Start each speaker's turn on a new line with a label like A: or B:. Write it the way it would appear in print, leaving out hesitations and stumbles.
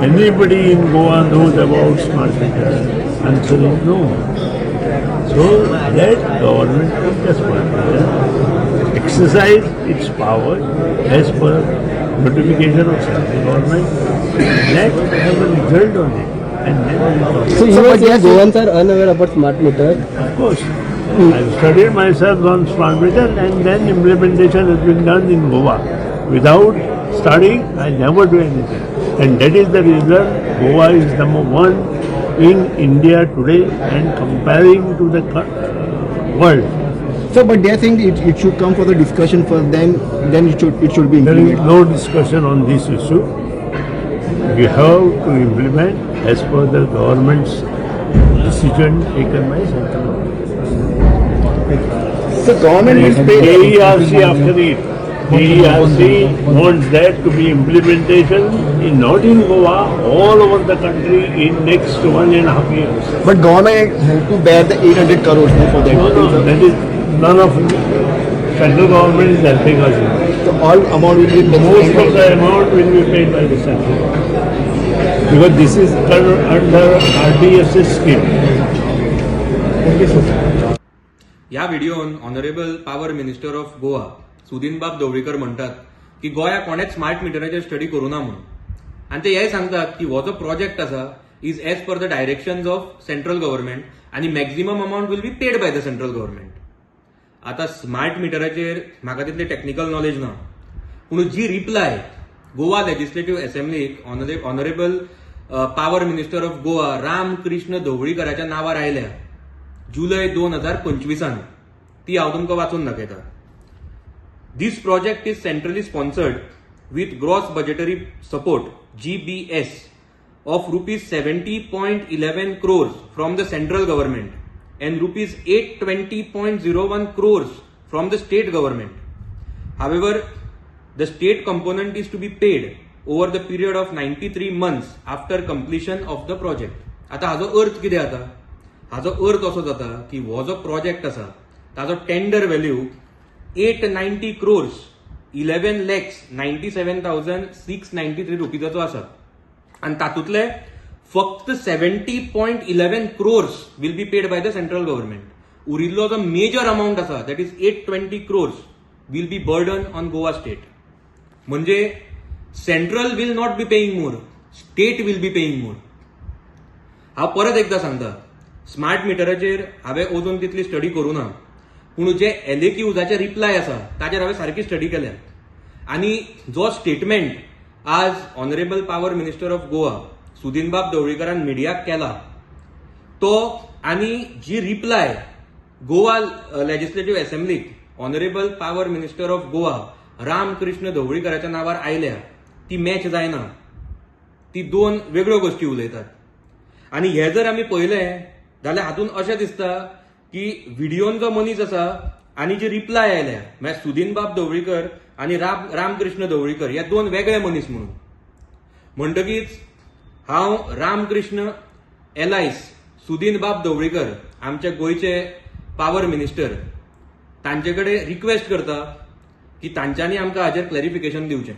A: Anybody in Goa knows about smart meter? Answer is no. So let government put the smart meter, exercise its power as per notification of central government, let have a result on it. And then we will talk.
B: So you were saying Goans are unaware about smart meter.
A: Of course. I've studied myself on smart meter and then implementation has been done in Goa. Without studying, I never do anything. And that is the reason Goa is number one in India today and comparing to the world.
C: So, but they are saying it should come for the discussion first, then it should be
A: There is
C: implemented.
A: no discussion on this issue. We have to implement as per the government's decision taken by central government.
C: So, government will pay.
A: AERC after it. AERC wants that to be implementation in not in Goa, all over the country in next 1.5 years.
C: But government has to bear the 800 crores for that.
A: No, that is none of central government is helping us.
C: So all amount will be
A: Most of the amount will be paid by the central government. Because this is under RDSS scheme.
C: Thank you, sir.
D: या व्हिडिओन honourable power minister of Goa सुदीनबाब ढवळीकर म्हणतात की गोंयाक कोणेच smart मिटराचेर study करूना म्हणून आणि ते हेय सांगतात की हो जो प्रोजेक्ट आसा is as per the directions of central government आणि maximum amount will be paid by the central government. आता स्मार्ट मिटराचेर म्हाका तितले टेक्निकल नॉलेज ना, पूण जी रिप्लाय गोवा लेजिस्लेटिव्ह असेंब्लीक honourable power minister of Goa Ram Krishna ढवळीकराच्या नावार आयल्या जुलय 2025 ती हांव तुमकां वाचून दाखयता. This project is centrally sponsored with gross budgetary support GBS of rupees 70.11 crores from the central government and rupees 820.01 crores from the state government. However, the state component is to be paid over the period of 93 months after completion of the project. आता हाजो अर्थ कितें जाता? हाजो अर्थ असो जाता की हो जो प्रोजेक्ट आसा ताजो टेंडर व्हॅल्यू 890 crores 11,97,693 रुपीजाचो आसा आणि तातूंतले फक्त 70.11 crores will be paid by the central government. उरिल्लो जो मेजर अमाउंट आसा that is 820 crores will be burden on Goa state. म्हणजे central will not be paying more, state will be paying more. हांव परत एकदा सांगता, स्मार्ट मिटराचेर हांवें अजून तितली स्टडी करूना, पूण जे एलएक्यूजाचे रिप्लाय आसा ताचेर हांवें सारकी स्टडी केल्या आणि जो स्टेटमेंट आज honourable power minister of Goa सुदीनबाब ढवळीकरान मिडियाक केला तो आणि जी रिप्लाय गोवा लेजिस्लेटिव्ह असेंब्लीक honourable power minister of Goa Ram Krishna ढवळीकराच्या नावार आयल्या ती मॅच जायना. ती दोन वेगळ्यो गोष्टी उलयतात. आणि हे जर आमी पळयलें जाल्यार हातूंत अशें दिसता की व्हिडिओन जो मनीस आसा आणि जी रिप्लाय आयल्या म्हळ्यार सुदीनबाब ढवळीकर आणि रामकृष्ण ढवळीकर हे दोन वेगळे मनीस म्हणून. म्हणटकीच हांव रामकृष्ण एलायस सुदीनबाब ढवळीकर आमचे गोंयचे पॉवर मिनिस्टर तांचे कडेन रिक्वेस्ट करता की तांच्यांनी आमकां हाचेर क्लॅरिफिकेशन दिवचें.